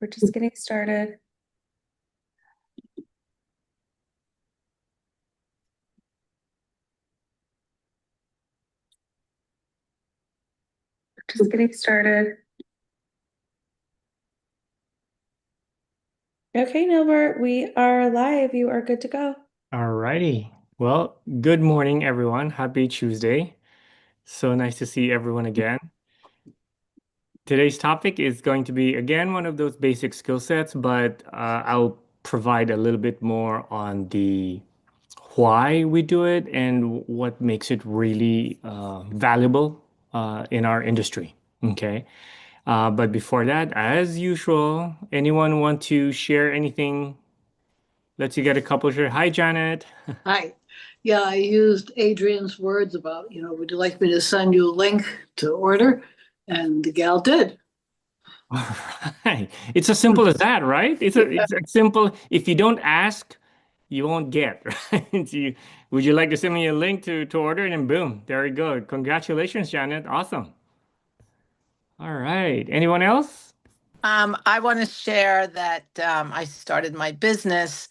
We're just getting started. Just getting started. Okay, Nilbert, we are live. You are good to go. Alrighty. Well, good morning, everyone. Happy Tuesday. So nice to see everyone again. Today's topic is going to be, again, one of those basic skill sets, but I'll provide a little bit more on the why we do it and what makes it really valuable in our industry. Okay. But before that, as usual, anyone want to share anything? Let's you get a couple share. Hi, Janet. Hi. Yeah, I used Adrian's words about, would you like me to send you a link to order? And the gal did. All right. It's as simple as that, right? It's as simple. If you don't ask, you won't get, right? Would you like to send me a link to order? And then boom, there you go. Congratulations, Janet. Awesome. All right. Anyone else? I want to share that I started my business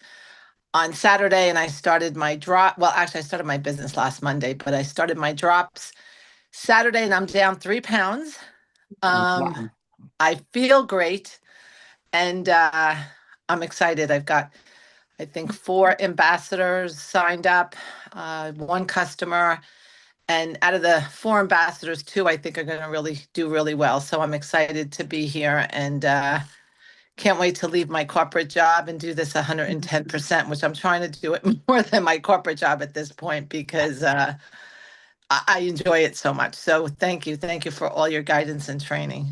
on Saturday and I started my drop. Well, actually, I started my business last Monday, but I started my drops Saturday and I'm down 3 pounds. Wow. I feel great and I'm excited. I've got, I think, 4 ambassadors signed up, one customer. And out of the 4 ambassadors, 2 I think are going to really do really well. So I'm excited to be here and can't wait to leave my corporate job and do this 110%, which I'm trying to do it more than my corporate job at this point because I enjoy it so much. So thank you. Thank you for all your guidance and training.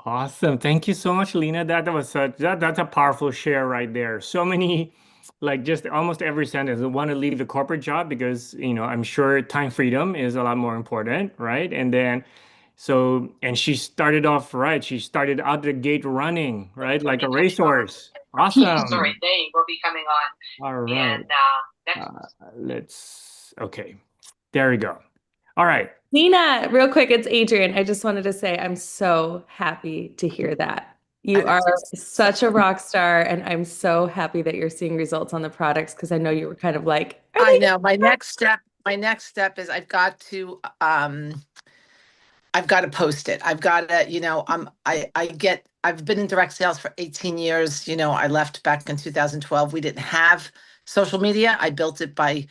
Awesome. Thank you so much, Lena. That was that's a powerful share right there. So many, like just almost every sentence. I want to leave the corporate job because, I'm sure time freedom is a lot more important, right? And then and she started off right. She started out the gate running, right? Like a racehorse. Sorry, Awesome. they will be coming on. All And right. next, Okay. There we go. All right. Nina, real quick, it's Adrian. I just wanted to say I'm so happy to hear that. You I'm are such a rock star, and I'm so happy that you're seeing results on the products because I know you were kind of like, are I they know my next step is I've got to post it. I've got to, I've been in direct sales for 18 years. I left back in 2012. We didn't have social media. I built it by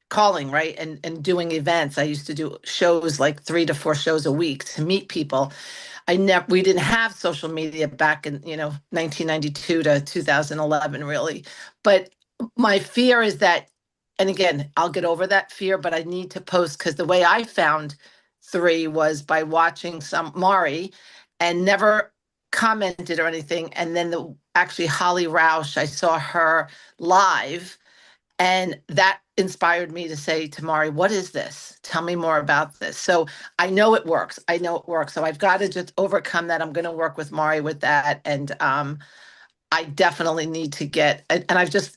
calling, right? And doing events. I used to do shows like 3 to 4 shows a week to meet people. We didn't have social media back in, 1992 to 2011, really. But my fear is that, and again, I'll get over that fear, but I need to post because the way I found 3 was by watching some Mari and never commented or anything. And then actually Holly Roush, I saw her live and that inspired me to say to Mari, what is this? Tell me more about this. So I know it works. I know it works. So I've got to just overcome that. I'm going to work with Mari with that. And I definitely need to and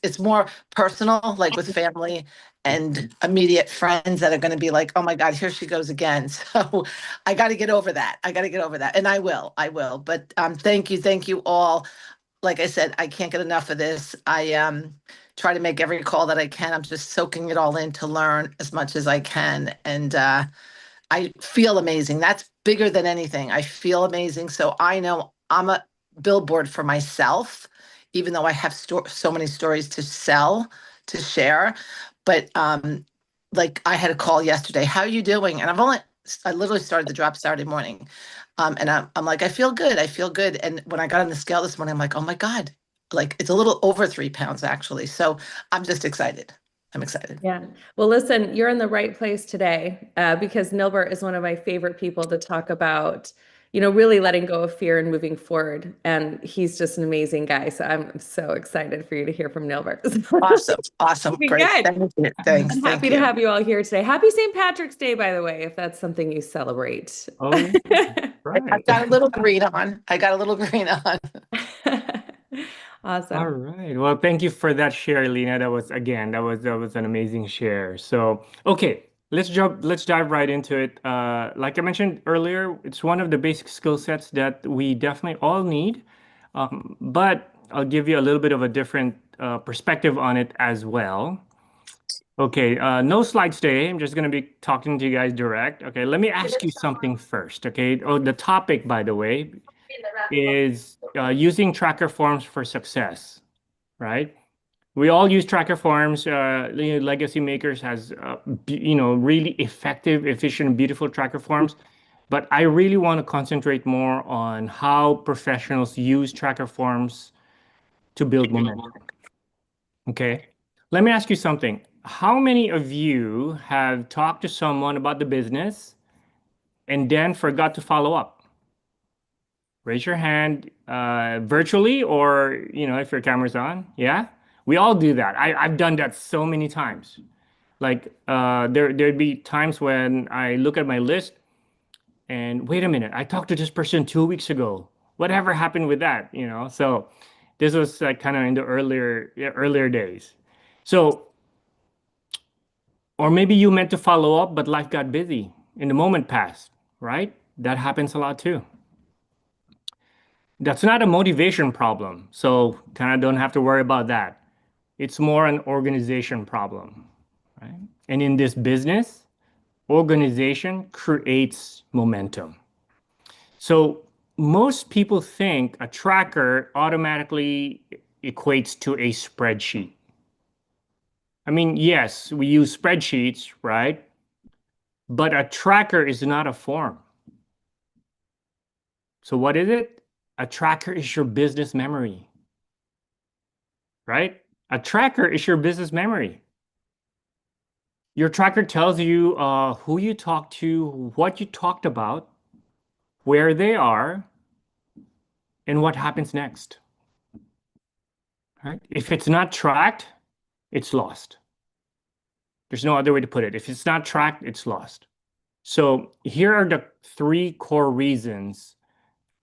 it's more personal, like with family and immediate friends that are going to be like, oh my God, here she goes again. So I got to get over that. I got to get over that. And I will. But thank you. Thank you all. Like I said, I can't get enough of this. I try to make every call that I can. I'm just soaking it all in to learn as much as I can. And I feel amazing. That's bigger than anything. I feel amazing. So I know I'm a billboard for myself, even though I have so many stories to sell, to share. But like I had a call yesterday. How are you doing? And I literally started the drop Saturday morning. And I'm like, I feel good. I feel good. And when I got on the scale this morning, I'm like, oh my God, like it's a little over 3 pounds actually. So I'm just excited. I'm excited. Yeah. Well, listen, you're in the right place today because Nilbert is one of my favorite people to talk about, really letting go of fear and moving forward. And he's just an amazing guy. So I'm so excited for you to hear from Nilbert. Awesome. Awesome. Be Great. good. Thank you. Thanks. I'm happy Thank to you. have you all here today. Happy St. Patrick's Day, by the way, if that's something you celebrate. Oh, yeah. I've Right. got a little green on. I got a little green on. All Awesome. right. Well, thank you for that share, Lena. That was an amazing share. So, okay, let's dive right into it. Like I mentioned earlier, it's one of the basic skill sets that we definitely all need But I'll give you a little bit of a different perspective on it as well. Okay, no slides today. I'm just going to be talking to you guys direct. Okay, let me ask you something first. Okay, oh, the topic, by the way, is using tracker forms for success, right? We all use tracker forms. Legacy Makers has, really effective, efficient, beautiful tracker forms. But I really want to concentrate more on how professionals use tracker forms to build momentum. Okay. Let me ask you something. How many of you have talked to someone about the business and then forgot to follow up? Raise your hand virtually or, if your camera's on. Yeah. We all do that. I've done that so many times. Like there'd be times when I look at my list and wait a minute, I talked to this person 2 weeks ago. Whatever happened with that? So this was like kind of in the earlier days. So, or maybe you meant to follow up, but life got busy and the moment passed, right? That happens a lot too. That's not a motivation problem. So kind of don't have to worry about that. It's more an organization problem, right? And in this business, organization creates momentum. So most people think a tracker automatically equates to a spreadsheet. I mean, yes, we use spreadsheets, right? But a tracker is not a form. So what is it? A tracker is your business memory, right? A tracker is your business memory. Your tracker tells you who you talked to, what you talked about, where they are, and what happens next. Right? If it's not tracked, it's lost. There's no other way to put it. If it's not tracked, it's lost. So here are the 3 core reasons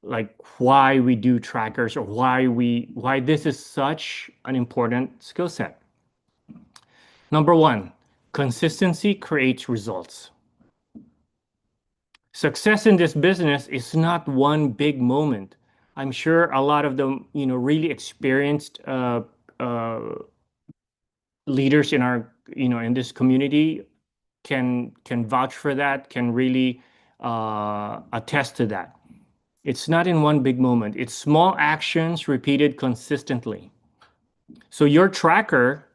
like why we do trackers or why this is such an important skill set. Number 1, consistency creates results. Success in this business is not one big moment. I'm sure a lot of them, really experienced leaders in our, in this community can vouch for that, can really attest to that. It's not in one big moment. It's small actions repeated consistently. So your tracker,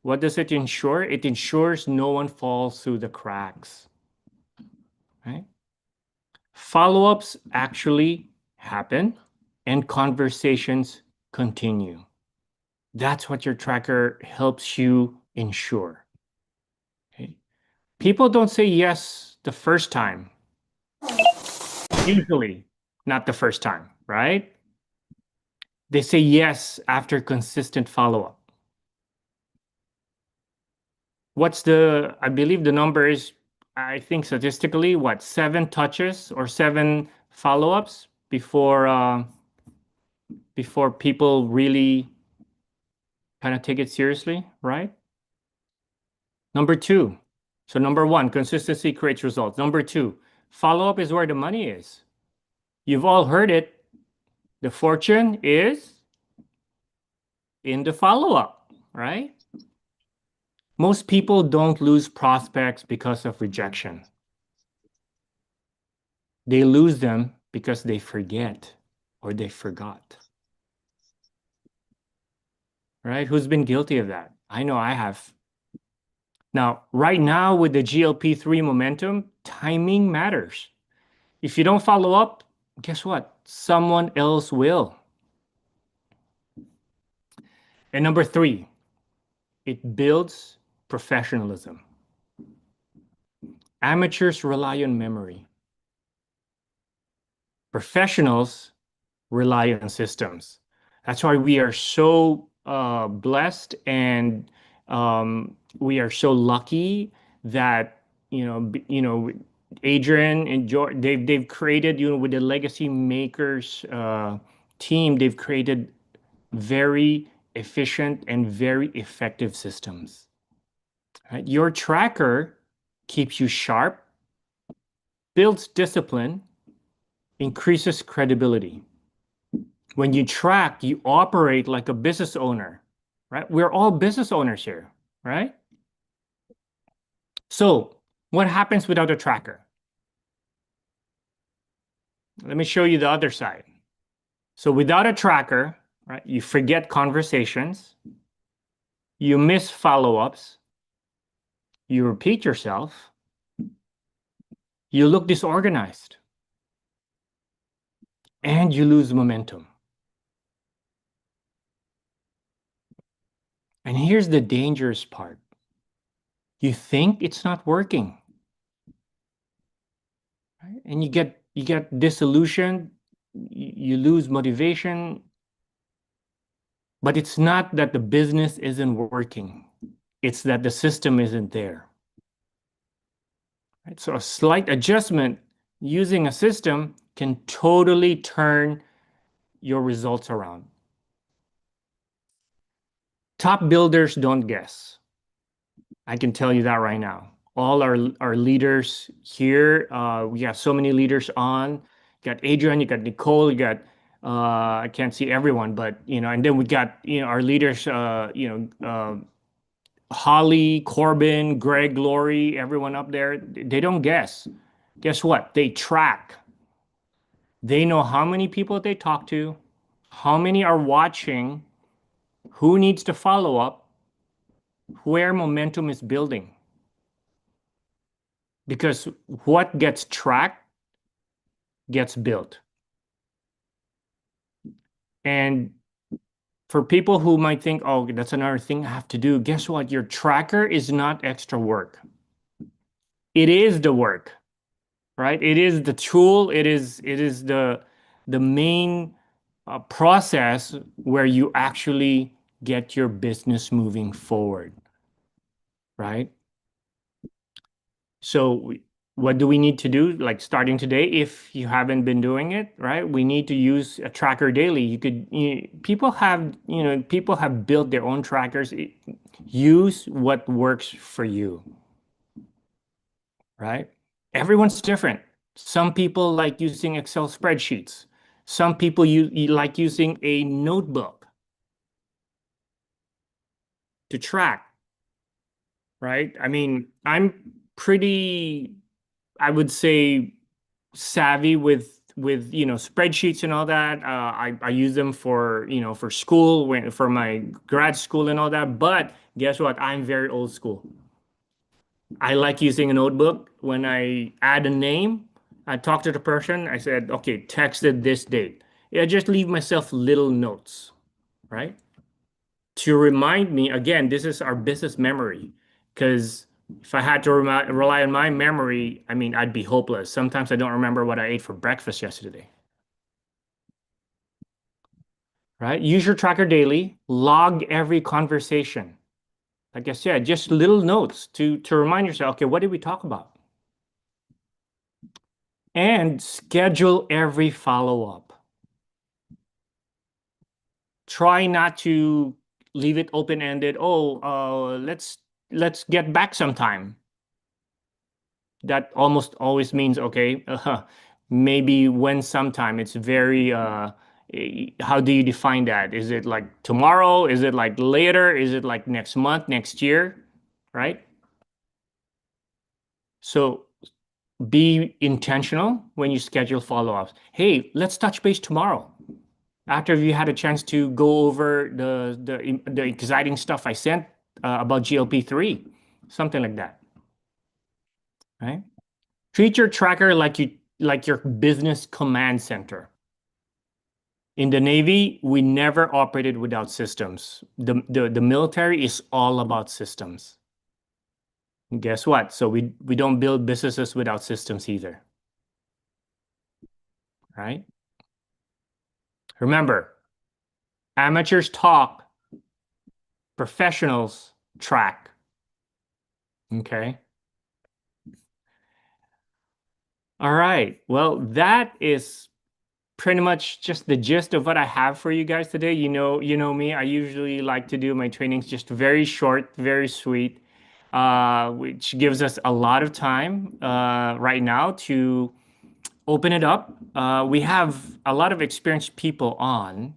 what does it ensure? It ensures no one falls through the cracks, right? Follow-ups actually happen and conversations continue. That's what your tracker helps you ensure. Okay? People don't say yes the first time. Usually not the first time, right? They say yes after consistent follow-up. I believe the number is, I think statistically, 7 touches or 7 follow-ups before people really kind of take it seriously, right? Number 2. So number 1, consistency creates results. Number 2, follow-up is where the money is. You've all heard it. The fortune is in the follow-up, right? Most people don't lose prospects because of rejection. They lose them because they forget or they forgot. Right? Who's been guilty of that? I know I have. Now, right now with the GLP-3 momentum, timing matters. If you don't follow up, guess what? Someone else will. And number 3, it builds professionalism. Amateurs rely on memory. Professionals rely on systems. That's why we are so blessed and we are so lucky that Adrian and George, they've created, with the Legacy Makers team, they've created very efficient and very effective systems. Right? Your tracker keeps you sharp, builds discipline, increases credibility. When you track, you operate like a business owner, right? We're all business owners here, right? So what happens without a tracker? Let me show you the other side. So without a tracker, right, you forget conversations, you miss follow-ups, you repeat yourself, you look disorganized, and you lose momentum. And here's the dangerous part. You think it's not working, right? And you get disillusioned, you lose motivation, but it's not that the business isn't working. It's that the system isn't there. Right? So a slight adjustment using a system can totally turn your results around. Top builders don't guess. I can tell you that right now. All our leaders here, we have so many leaders on. You got Adrian, you got Nicole, you got I can't see everyone, but and then we got our leaders, Holly, Corbin, Greg, Lori, everyone up there. They don't guess. Guess what? They track. They know how many people they talk to, how many are watching, who needs to follow up, where momentum is building. Because what gets tracked gets built. And for people who might think, oh, that's another thing I have to do, guess what? Your tracker is not extra work. It is the work, right? It is the tool. It is the main process where you actually get your business moving forward, right? So what do we need to do? Like starting today, if you haven't been doing it, right? We need to use a tracker daily. People have built their own trackers. Use what works for you, right? Everyone's different. Some people like using Excel spreadsheets. Some people you like using a notebook to track, right? I mean, I'm pretty, I would say, savvy with spreadsheets and all that. I use them for for school, for my grad school and all that. But guess what? I'm very old school. I like using a notebook. When I add a name, I talk to the person. I said, okay, texted this date. I just leave myself little notes, right? To remind me, again, this is our business memory. Because if I had to rely on my memory, I mean, I'd be hopeless. Sometimes I don't remember what I ate for breakfast yesterday. Right? Use your tracker daily. Log every conversation. Like I said, just little notes to remind yourself, okay, what did we talk about? And schedule every follow-up. Try not to leave it open-ended. Oh, let's get back sometime. That almost always means, okay, maybe when sometime. It's very, how do you define that? Is it like tomorrow? Is it like later? Is it like next month, next year, right? So be intentional when you schedule follow-ups. Hey, let's touch base tomorrow after you had a chance to go over the exciting stuff I sent about GLP-3, something like that, right? Treat your tracker like your business command center. In the Navy, we never operated without systems. The military is all about systems. And guess what? So we don't build businesses without systems either. Right? Remember, amateurs talk, professionals track. Okay? All right. Well, that is pretty much just the gist of what I have for you guys today. You know me. I usually like to do my trainings just very short, very sweet, which gives us a lot of time right now to open it up. We have a lot of experienced people on,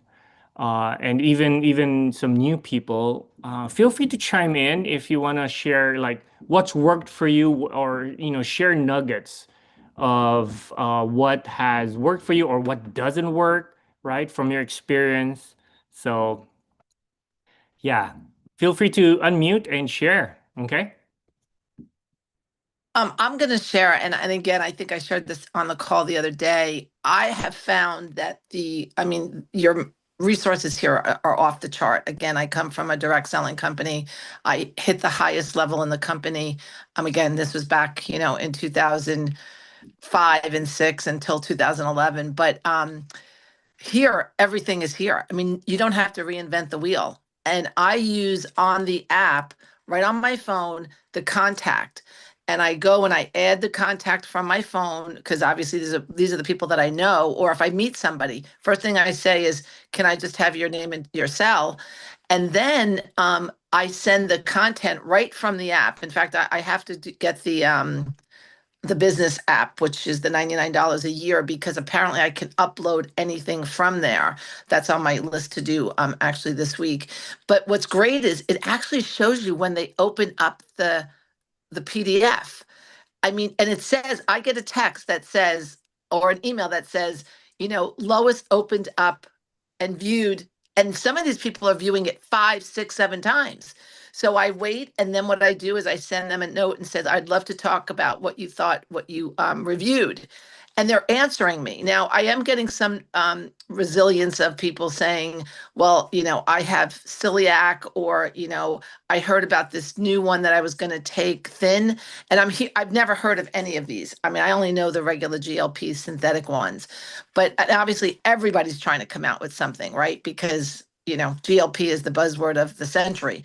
and even some new people. Feel free to chime in if you want to share like what's worked for you, or share nuggets of what has worked for you or what doesn't work, right, from your experience. So yeah, feel free to unmute and share. Okay. I'm going to share, and again, I think I shared this on the call the other day. I have found that your resources here are off the chart. Again, I come from a direct selling company. I hit the highest level in the company. Again, this was back, in 2005 and six until 2011. But here, everything is here. You don't have to reinvent the wheel. And I use on the app, right on my phone, the contact. And I go and I add the contact from my phone, because obviously these are the people that I know. Or if I meet somebody, first thing I say is, can I just have your name and your cell? And then I send the content right from the app. In fact, I have to get the business app, which is the $99 a year, because apparently I can upload anything from there. That's on my list to do actually this week. But what's great is it actually shows you when they open up the PDF. And it says, I get a text that says, or an email that says, Lois opened up and viewed, and some of these people are viewing it 5, 6, 7 times. So I wait, and then what I do is I send them a note and says, I'd love to talk about what you thought, what you reviewed. And they're answering me. Now, I am getting some resilience of people saying, well, I have celiac, or, I heard about this new one that I was going to take, thin. And I've never heard of any of these. I only know the regular GLP synthetic ones. But obviously, everybody's trying to come out with something, right? Because, GLP is the buzzword of the century.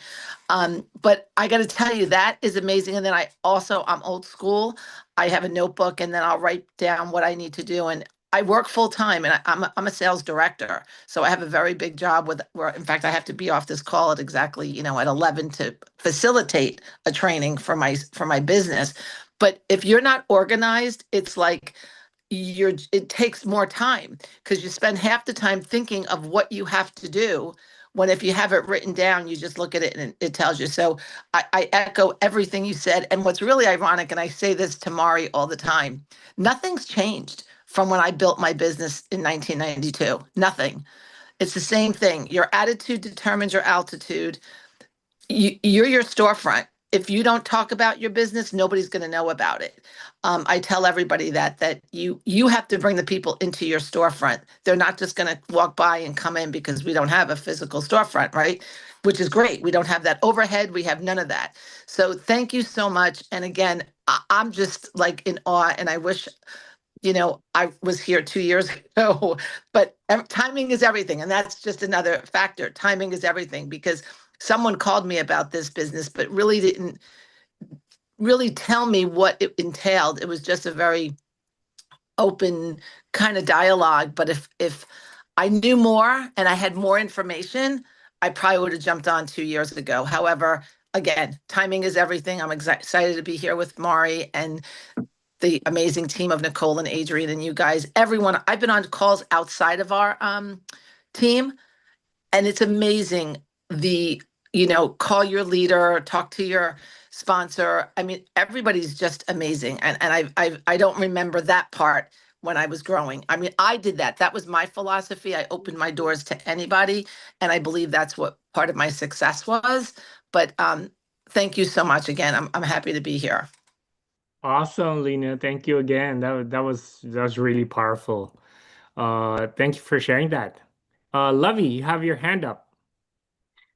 But I got to tell you, that is amazing. And then I'm old school. I have a notebook, and then I'll write down what I need to do. And I work full time, and I'm a sales director. So I have a very big job where, in fact, I have to be off this call at exactly, at 11 to facilitate a training for my business. But if you're not organized, it's like it takes more time, because you spend half the time thinking of what you have to do, when if you have it written down, you just look at it and it tells you. So I echo everything you said. And what's really ironic, and I say this to Mari all the time, nothing's changed from when I built my business in 1992. Nothing. It's the same thing. Your attitude determines your altitude. You're your storefront. If you don't talk about your business, nobody's going to know about it. I tell everybody that you have to bring the people into your storefront. They're not just going to walk by and come in, because we don't have a physical storefront, right? Which is great. We don't have that overhead. We have none of that. So thank you so much. And again, I'm just like in awe, and I wish, I was here 2 years ago, but timing is everything. And that's just another factor. Timing is everything, because someone called me about this business, but really didn't really tell me what it entailed. It was just a very open kind of dialogue. But if I knew more and I had more information, I probably would have jumped on 2 years ago. However, again, timing is everything. I'm excited to be here with Mari and the amazing team of Nicole and Adrian and you guys, everyone. I've been on calls outside of our team, and it's amazing. Call your leader, talk to your sponsor. Everybody's just amazing. And I don't remember that part when I was growing. I did that. That was my philosophy. I opened my doors to anybody. And I believe that's what part of my success was. But thank you so much again. I'm happy to be here. Awesome, Lena. Thank you again. That was really powerful. Thank you for sharing that. Lovey, you have your hand up.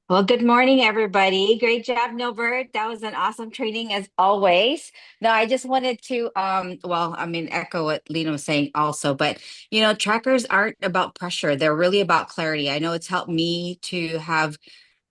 Well, good morning, everybody. Great job, Nilbert. That was an awesome training as always. Now, I just wanted to, echo what Lena was saying also, but trackers aren't about pressure. They're really about clarity. I know it's helped me to have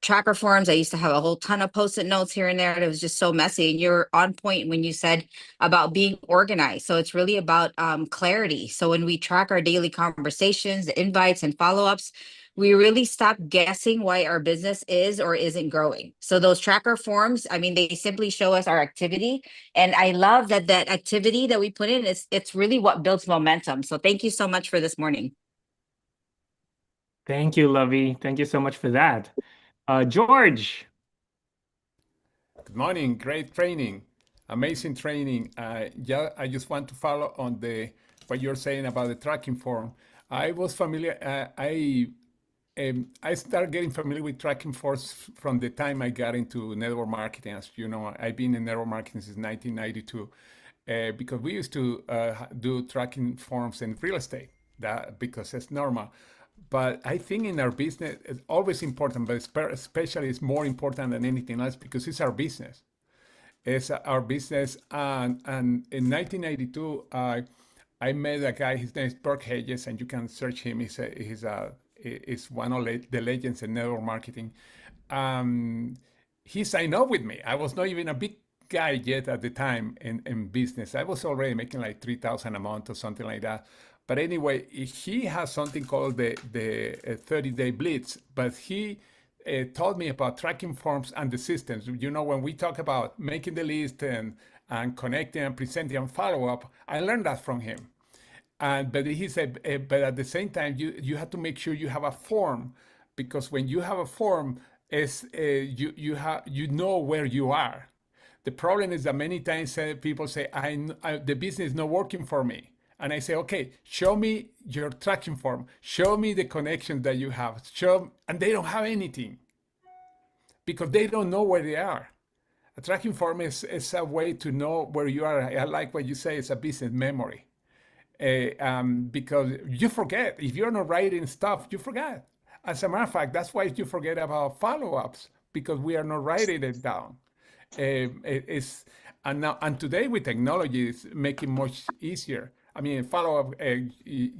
tracker forms. I used to have a whole ton of post-it notes here and there, and it was just so messy. And you're on point when you said about being organized. So it's really about clarity. So when we track our daily conversations, the invites and follow-ups, we really stop guessing why our business is or isn't growing. So those tracker forms, I mean, they simply show us our activity. And I love that that activity that we put in is it's really what builds momentum. So thank you so much for this morning. Thank you, Lovey. Thank you so much for that. George. Good morning. Great training. Amazing training. Yeah, I just want to follow on what you're saying about the tracking form. I was familiar. I started getting familiar with tracking forms from the time I got into network marketing. As you know, I've been in network marketing since 1992 because we used to do tracking forms in real estate. Because it's normal. But I think in our business, it's always important, but especially it's more important than anything else because it's our business. It's our business. And in 1992, I met a guy, his name is Burke Hedges, and you can search him. He's one of the legends in network marketing. He signed up with me. I was not even a big guy yet at the time in business. I was already making like 3,000 a month or something like that. But anyway, he has something called the 30-day blitz, but he taught me about tracking forms and the systems. You know, when we talk about making the list and connecting and presenting and follow up, I learned that from him. But he said, but at the same time, you have to make sure you have a form, because when you have a form, you know where you are. The problem is that many times people say, the business is not working for me. And I say, okay, show me your tracking form. Show me the connections that you have. And they don't have anything because they don't know where they are. A tracking form is a way to know where you are. I like what you say, it's a business memory. Because you forget. If you're not writing stuff, you forget. As a matter of fact, that's why you forget about follow-ups, because we are not writing it down. And today with technology, it's making much easier. I mean, follow-up,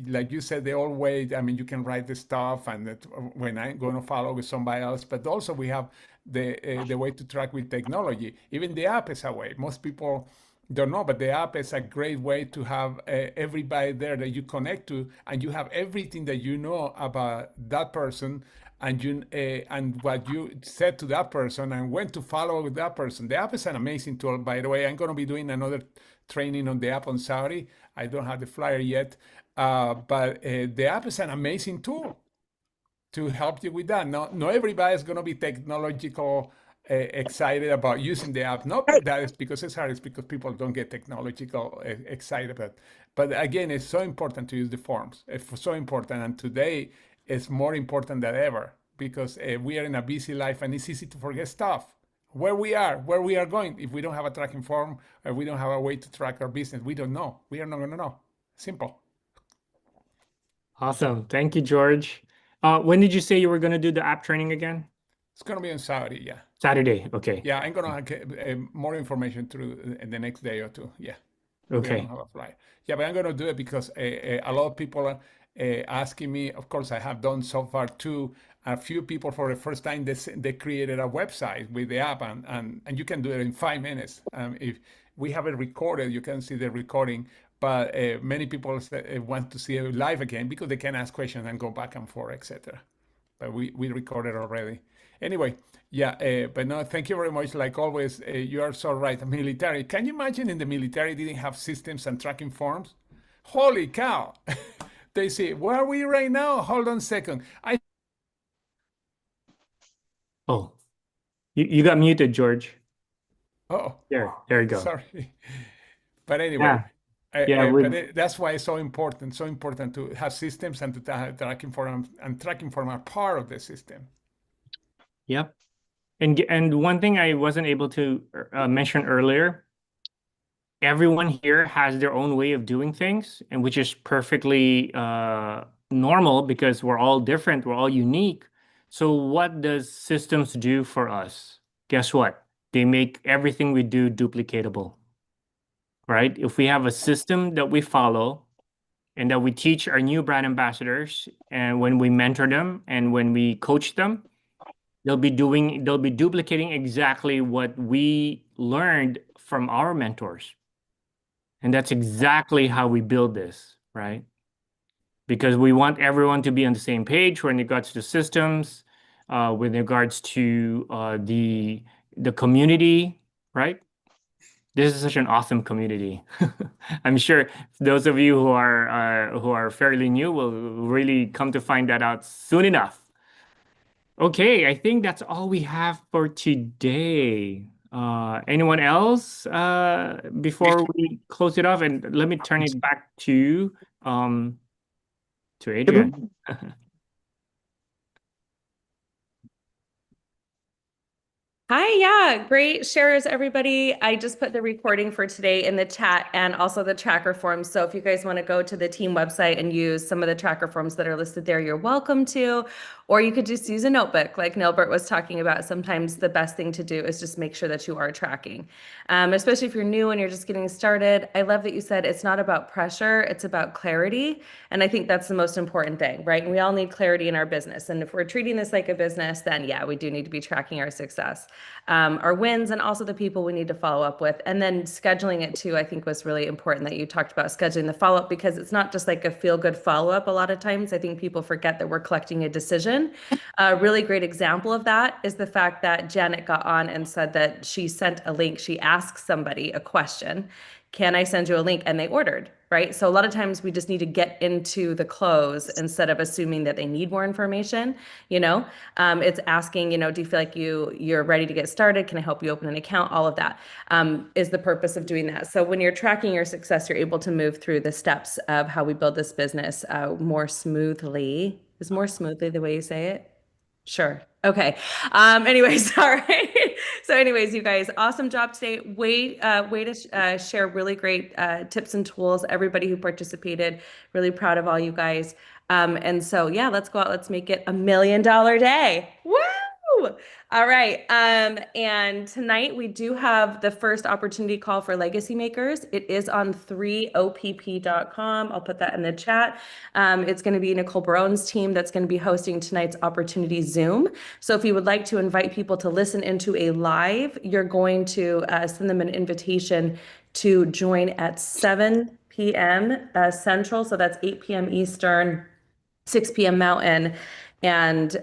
like you said, the old way, I mean, you can write the stuff and when I'm going to follow with somebody else, but also we have the way to track with technology. Even the app is a way. Most people don't know, but the app is a great way to have everybody there that you connect to, and you have everything that you know about that person, and what you said to that person, and when to follow that person. The app is an amazing tool, by the way. I'm going to be doing another training on the app on Saturday. I don't have the flyer yet, but the app is an amazing tool to help you with that. Not everybody is going to be technological excited about using the app. Not that it's because it's hard, it's because people don't get technological excited about it. But again, it's so important to use the forms. It's so important. And today it's more important than ever because we are in a busy life and it's easy to forget stuff. Where we are going. If we don't have a tracking form or we don't have a way to track our business, we don't know. We are not going to know. Simple. Awesome. Thank you, George. When did you say you were going to do the app training again? It's going to be on Saturday, yeah. Saturday, okay. Yeah, I'm going to get more information through in the next day or two, yeah. Okay. We don't have a flyer. Yeah, but I'm going to do it because a lot of people are asking me. Of course, I have done so far too. A few people for the first time, they created a website with the app, and you can do it in 5 minutes. If we have it recorded, you can see the recording. But many people want to see it live again because they can ask questions and go back and forth, etc. But we recorded already. Anyway, yeah, but no, thank you very much. Like always, you are so right. Military. Can you imagine in the military didn't have systems and tracking forms? Holy cow. They say, where are we right now? Hold on a second. Oh, you got muted, George. Oh, There you go. sorry. But anyway, Yeah. that's why it's so important to have systems and to have tracking form, and tracking form are part of the system. Yep. And one thing I wasn't able to mention earlier, everyone here has their own way of doing things, and which is perfectly normal because we're all different, we're all unique. So what does systems do for us? Guess what? They make everything we do duplicatable, right? If we have a system that we follow and that we teach our new brand ambassadors, and when we mentor them and when we coach them, they'll be duplicating exactly what we learned from our mentors. And that's exactly how we build this, right? because we want everyone to be on the same page when regards to systems, with regards to the community, right? This is such an awesome community. I'm sure those of you who are fairly new will really come to find that out soon enough. Okay, I think that's all we have for today. Anyone else before we close it off? And let me turn it back to Adrian. Hi, yeah, great shares, everybody. I just put the recording for today in the chat and also the tracker forms. So if you guys want to go to the team website and use some of the tracker forms that are listed there, you're welcome to. Or you could just use a notebook like Nilbert was talking about. Sometimes the best thing to do is just make sure that you are tracking, especially if you're new and you're just getting started. I love that you said it's not about pressure, it's about clarity. And I think that's the most important thing, right? And we all need clarity in our business. And if we're treating this like a business, then yeah, we do need to be tracking our success, our wins, and also the people we need to follow up with. And then scheduling it too, I think was really important that you talked about scheduling the follow-up, because it's not just like a feel-good follow-up. A lot of times I think people forget that we're collecting a decision. A really great example of that is the fact that Janet got on and said that she sent a link. She asked somebody a question. Can I send you a link? And they ordered, right? So a lot of times we just need to get into the close instead of assuming that they need more information. It's asking, do you feel like you're ready to get started? Can I help you open an account? All of that is the purpose of doing that. So when you're tracking your success, you're able to move through the steps of how we build this business more smoothly. Is more smoothly the way you say it? Sure. Okay. Anyways, all right. So anyways, you guys, awesome job today. Way to share really great tips and tools. Everybody who participated, really proud of all you guys. And so yeah, let's go out. Let's make it $1 million day. Woo! All right. And tonight we do have the first opportunity call for legacy makers. It is on 3opp.com. I'll put that in the chat. It's going to be Nicole Barone's team that's going to be hosting tonight's opportunity Zoom. So if you would like to invite people to listen into a live, you're going to send them an invitation to join at 7 p.m. Central. So that's 8 p.m. Eastern, 6 p.m. Mountain, and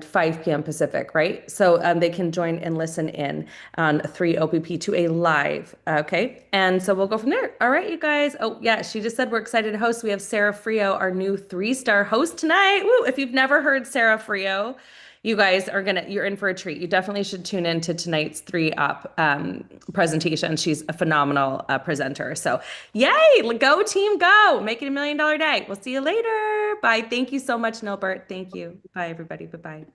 5 p.m. Pacific, right? So they can join and listen in on 3OPP to a live, okay? And so we'll go from there. All right, you guys. Oh, yeah, she just said we're excited to host. We have Sarah Frio, our new 3-star host tonight. Woo! If you've never heard Sarah Frio, you guys you're in for a treat. You definitely should tune in to tonight's 3UP presentation. She's a phenomenal presenter. So yay, go team, go. Make it $1 million day. We'll see you later. Bye. Thank you so much, Nilbert. Thank you. Bye, everybody. Bye-bye.